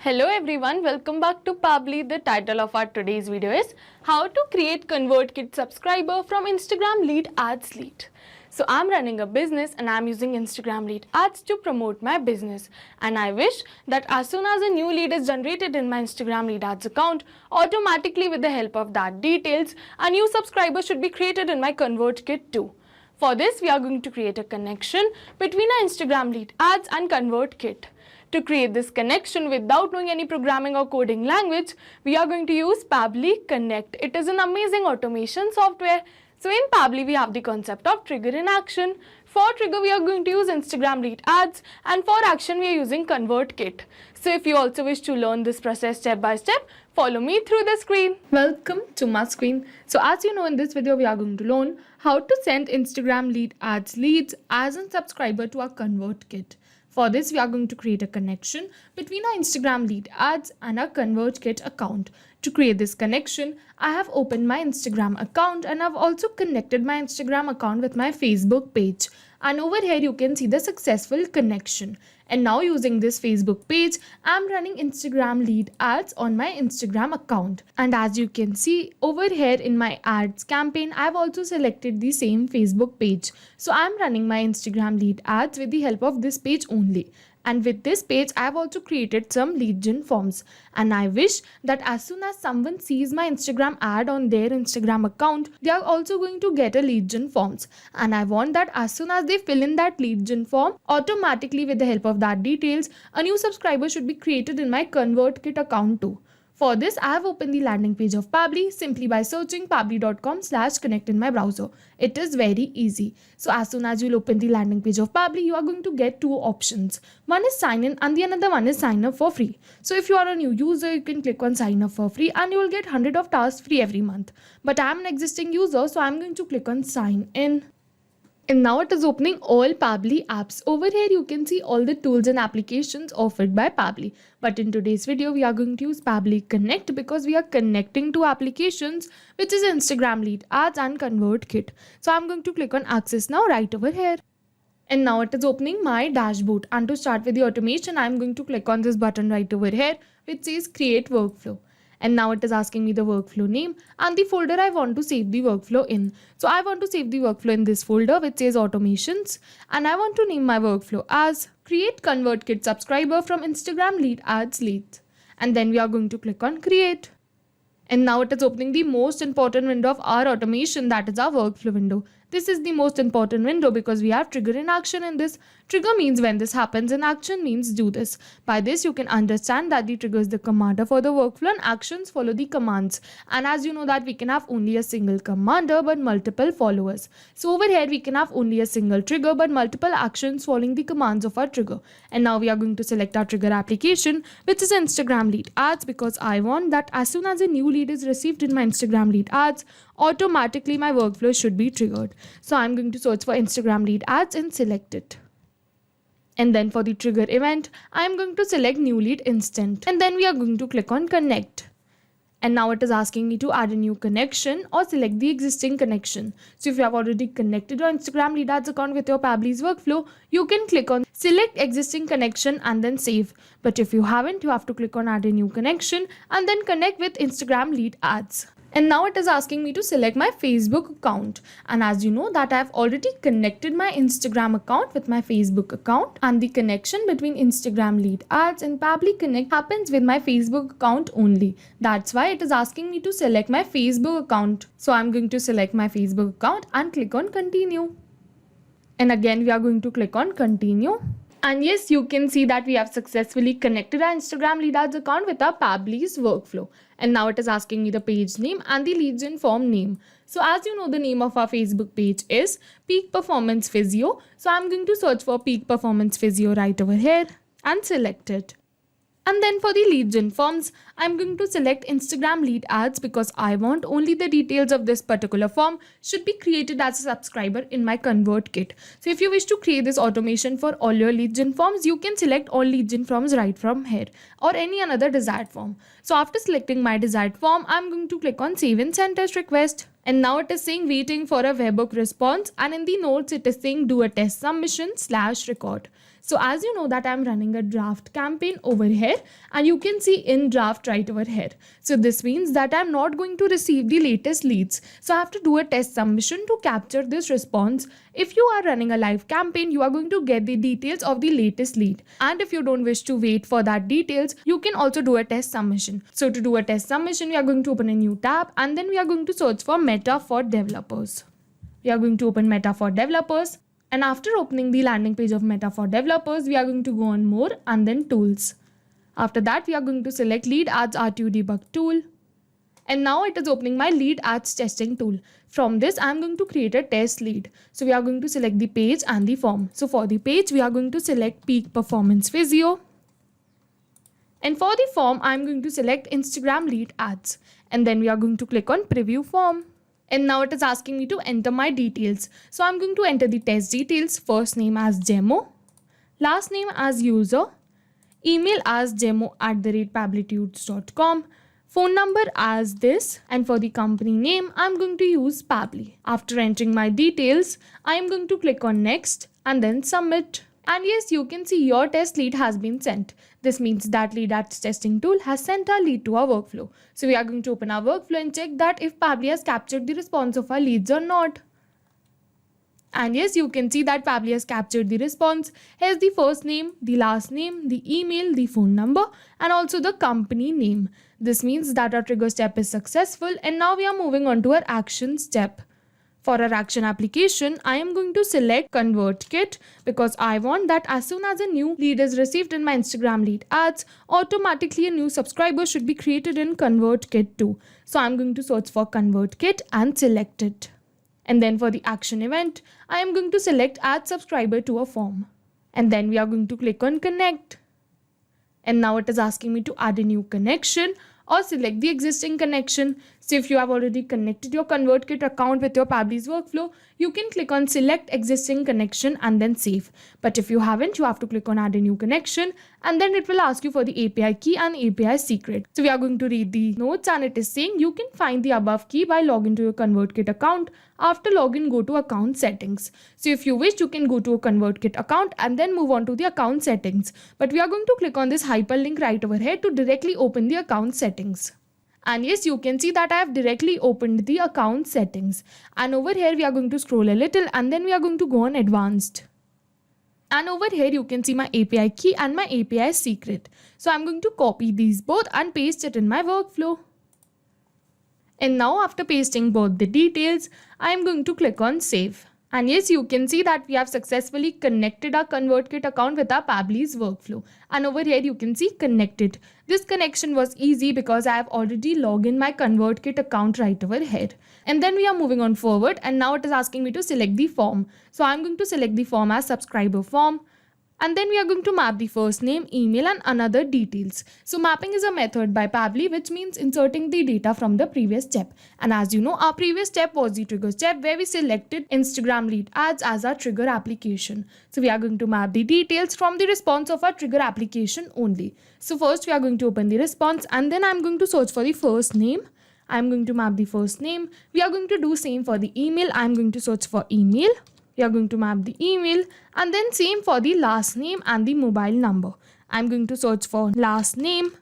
Hello everyone, welcome back to Pabbly. The title of our today's video is How to Create ConvertKit Subscriber from Instagram Lead Ads Lead. So I'm running a business and I'm using Instagram Lead Ads to promote my business. And I wish that as soon as a new lead is generated in my Instagram Lead Ads account, automatically with the help of that details, a new subscriber should be created in my ConvertKit too. For this, we are going to create a connection between our Instagram Lead Ads and ConvertKit. To create this connection without knowing any programming or coding language, we are going to use Pabbly Connect. It is an amazing automation software. So in Pabbly, we have the concept of trigger in action. For trigger, we are going to use Instagram Lead Ads, and for action, we are using ConvertKit. So if you also wish to learn this process step by step, follow me through the screen. Welcome to my screen. So as you know, in this video, we are going to learn how to send Instagram Lead Ads leads as a subscriber to our ConvertKit. For this, we are going to create a connection between our Instagram Lead Ads and our ConvertKit account. To create this connection, I have opened my Instagram account and I've also connected my Instagram account with my Facebook page. And over here, you can see the successful connection. And now using this Facebook page, I'm running Instagram Lead Ads on my Instagram account. And as you can see over here in my ads campaign, I've also selected the same Facebook page. So I'm running my Instagram Lead Ads with the help of this page only. And with this page, I've also created some lead gen forms. And I wish that as soon as someone sees my Instagram ad on their Instagram account, they are also going to get a lead gen forms. And I want that as soon as they fill in that lead gen form, automatically with the help of that details, a new subscriber should be created in my ConvertKit account too. For this, I have opened the landing page of Pabbly simply by searching pabbly.com/connect in my browser. It is very easy. So as soon as you'll open the landing page of Pabbly, you are going to get two options. One is sign in and the another one is sign up for free. So if you are a new user, you can click on sign up for free and you will get 100 of tasks free every month. But I am an existing user, so I am going to click on sign in. And now it is opening all Pabbly apps. Over here, you can see all the tools and applications offered by Pabbly. But in today's video, we are going to use Pabbly Connect because we are connecting two applications, which is Instagram Lead Ads and ConvertKit. So I'm going to click on Access Now right over here. And now it is opening my dashboard. And to start with the automation, I'm going to click on this button right over here, which says Create Workflow. And now it is asking me the workflow name and the folder I want to save the workflow in. So I want to save the workflow in this folder which says automations, and I want to name my workflow as Create ConvertKit Subscriber from Instagram Lead Ads Leads. And then we are going to click on Create. And now it is opening the most important window of our automation, that is our workflow window. This is the most important window because we have trigger in action in this. Trigger means when this happens and action means do this. By this, you can understand that the trigger is the commander for the workflow and actions follow the commands. And as you know that we can have only a single commander but multiple followers. So over here, we can have only a single trigger but multiple actions following the commands of our trigger. And now we are going to select our trigger application, which is Instagram Lead Ads, because I want that as soon as a new lead is received in my Instagram Lead Ads, automatically my workflow should be triggered. So I'm going to search for Instagram Lead Ads and select it. And then for the trigger event, I'm going to select new lead instant. And then we are going to click on connect. And now it is asking me to add a new connection or select the existing connection. So if you have already connected your Instagram Lead Ads account with your Pabbly's workflow, you can click on select existing connection and then save. But if you haven't, you have to click on add a new connection and then connect with Instagram Lead Ads. And now it is asking me to select my Facebook account. And as you know that I have already connected my Instagram account with my Facebook account, and the connection between Instagram Lead Ads and Pabbly Connect happens with my Facebook account only. That's why it is asking me to select my Facebook account. So I'm going to select my Facebook account and click on continue. And again, we are going to click on continue. And yes, you can see that we have successfully connected our Instagram Lead Ads account with our Pabbly's workflow. And now it is asking me the page name and the lead gen form name. So as you know, the name of our Facebook page is Peak Performance Physio. So I'm going to search for Peak Performance Physio right over here and select it. And then for the lead gen forms, I'm going to select Instagram Lead Ads because I want only the details of this particular form should be created as a subscriber in my ConvertKit. So if you wish to create this automation for all your lead gen forms, you can select all lead gen forms right from here or any another desired form. So after selecting my desired form, I'm going to click on Save and Send Test Request. And now it is saying waiting for a webhook response, and in the notes it is saying do a test submission /record. So as you know that I'm running a draft campaign over here, and you can see in draft right over here. So this means that I'm not going to receive the latest leads. So I have to do a test submission to capture this response. If you are running a live campaign, you are going to get the details of the latest lead. And if you don't wish to wait for that details, you can also do a test submission. So to do a test submission, we are going to open a new tab, and then we are going to search for Meta for Developers. We are going to open Meta for Developers. And after opening the landing page of Meta for Developers, we are going to go on More and then Tools. After that, we are going to select Lead Ads RTU Debug Tool. And now it is opening my Lead Ads Testing Tool. From this, I am going to create a test lead. So we are going to select the page and the form. So for the page, we are going to select Peak Performance Physio. And for the form, I am going to select Instagram Lead Ads. And then we are going to click on Preview Form. And now it is asking me to enter my details. So I'm going to enter the test details. First name as demo, last name as user, email as demo@pabblytudes.com, phone number as this, and for the company name, I'm going to use Pabbly. After entering my details, I am going to click on next and then submit. And yes, you can see your test lead has been sent. This means that Lead Ads Testing Tool has sent our lead to our workflow. So we are going to open our workflow and check that if Pabbly has captured the response of our leads or not. And yes, you can see that Pabbly has captured the response. Here's the first name, the last name, the email, the phone number, and also the company name. This means that our trigger step is successful, and now we are moving on to our action step. For our action application, I am going to select ConvertKit because I want that as soon as a new lead is received in my Instagram lead ads, automatically a new subscriber should be created in ConvertKit too. So I'm going to search for ConvertKit and select it. And then for the action event, I am going to select Add Subscriber to a form. And then we are going to click on Connect. And now it is asking me to add a new connection or select the existing connection. So if you have already connected your ConvertKit account with your Pabbly's workflow, you can click on select existing connection and then save. But if you haven't, you have to click on add a new connection, and then it will ask you for the API key and API secret. So we are going to read the notes, and it is saying you can find the above key by logging to your ConvertKit account. After login, go to account settings. So if you wish, you can go to a ConvertKit account and then move on to the account settings. But we are going to click on this hyperlink right over here to directly open the account settings. And yes, you can see that I have directly opened the account settings. And over here, we are going to scroll a little, and then we are going to go on advanced. And over here, you can see my API key and my API secret. So I'm going to copy these both and paste it in my workflow. And now after pasting both the details, I am going to click on save. And yes, you can see that we have successfully connected our ConvertKit account with our Pabbly's workflow. And over here, you can see connected. This connection was easy because I have already logged in my ConvertKit account right over here. And then we are moving on forward, and now it is asking me to select the form. So I'm going to select the form as subscriber form. And then we are going to map the first name, email, and another details. So mapping is a method by Pabbly, which means inserting the data from the previous step. And as you know, our previous step was the trigger step, where we selected Instagram lead ads as our trigger application. So we are going to map the details from the response of our trigger application only. So first we are going to open the response, and then I'm going to search for the first name. I'm going to map the first name. We are going to do same for the email. I'm going to search for email. We are going to map the email, and then same for the last name and the mobile number. I'm going to search for last name,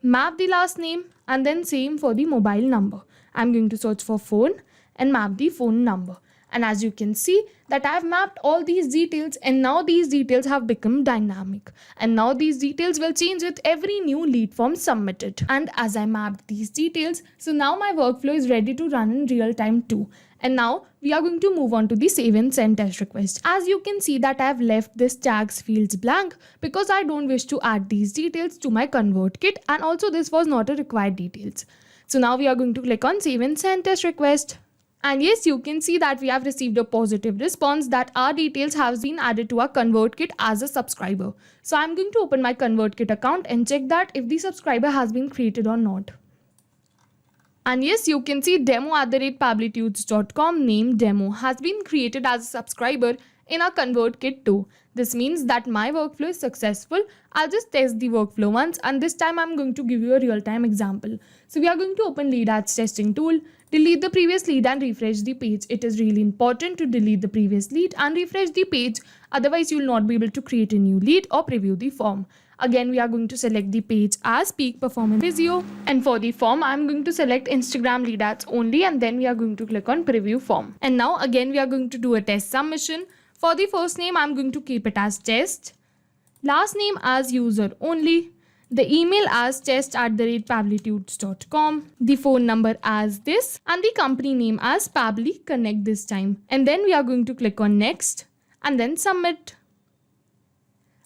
map the last name, and then same for the mobile number. I'm going to search for phone and map the phone number. And as you can see that I have mapped all these details, and now these details have become dynamic. And now these details will change with every new lead form submitted. And as I mapped these details, so now my workflow is ready to run in real time too. And now we are going to move on to the save and send test request. As you can see that I have left this tags fields blank because I don't wish to add these details to my ConvertKit, and also this was not a required details. So now we are going to click on save and send test request. And yes, you can see that we have received a positive response that our details have been added to our ConvertKit as a subscriber. So I'm going to open my ConvertKit account and check that if the subscriber has been created or not. And yes, you can see demo@pabblytudes.com name demo has been created as a subscriber, in our ConvertKit too. This means that my workflow is successful. I'll just test the workflow once, and this time I'm going to give you a real-time example. So we are going to open lead ads testing tool, delete the previous lead and refresh the page. It is really important to delete the previous lead and refresh the page, otherwise you will not be able to create a new lead or preview the form. Again, we are going to select the page as peak performance visio, and for the form I'm going to select Instagram lead ads only, and then we are going to click on preview form. And now again we are going to do a test submission. For the first name I'm going to keep it as test, last name as user only, the email as test@pabblytudes.com, the phone number as this, and the company name as Pabbly Connect this time. And then we are going to click on next and then submit.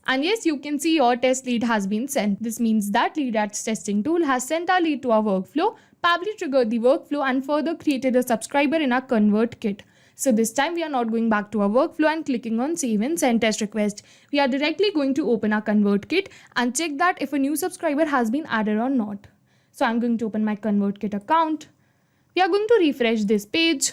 And yes, you can see your test lead has been sent. This means that lead ads testing tool has sent our lead to our workflow. Pabbly triggered the workflow and further created a subscriber in our ConvertKit. So this time we are not going back to our workflow and clicking on save and send test request. We are directly going to open our ConvertKit and check that if a new subscriber has been added or not. So I'm going to open my ConvertKit account. We are going to refresh this page.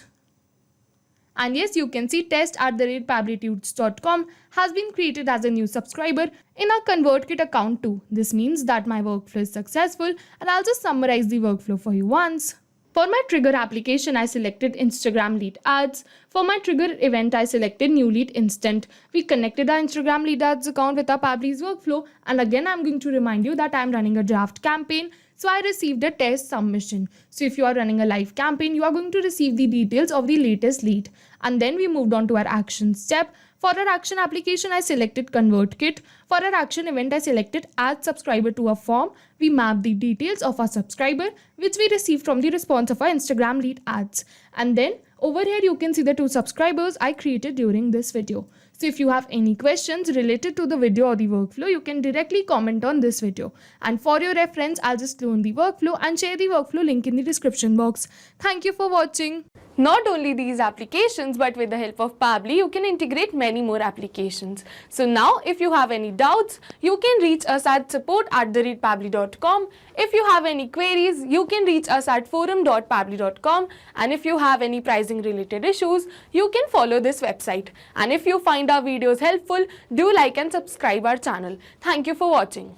And yes, you can see test@pabblytudes.com has been created as a new subscriber in our ConvertKit account too. This means that my workflow is successful, and I'll just summarize the workflow for you once. For my trigger application, I selected Instagram lead ads. For my trigger event, I selected new lead instant. We connected our Instagram lead ads account with our Pabbly's workflow. And again, I'm going to remind you that I'm running a draft campaign. So I received a test submission. So if you are running a live campaign, you are going to receive the details of the latest lead. And then we moved on to our action step. For our action application, I selected ConvertKit. For our action event, I selected add subscriber to a form. We mapped the details of our subscriber, which we received from the response of our Instagram lead ads. And then over here, you can see the 2 subscribers I created during this video. So if you have any questions related to the video or the workflow, you can directly comment on this video. And for your reference, I'll just clone the workflow and share the workflow link in the description box. Thank you for watching. Not only these applications, but with the help of Pabbly, you can integrate many more applications. So now, if you have any doubts, you can reach us at support@pabbly.com. If you have any queries, you can reach us at forum.pabbly.com. And if you have any pricing related issues, you can follow this website. And if you find our videos helpful, do like and subscribe our channel. Thank you for watching.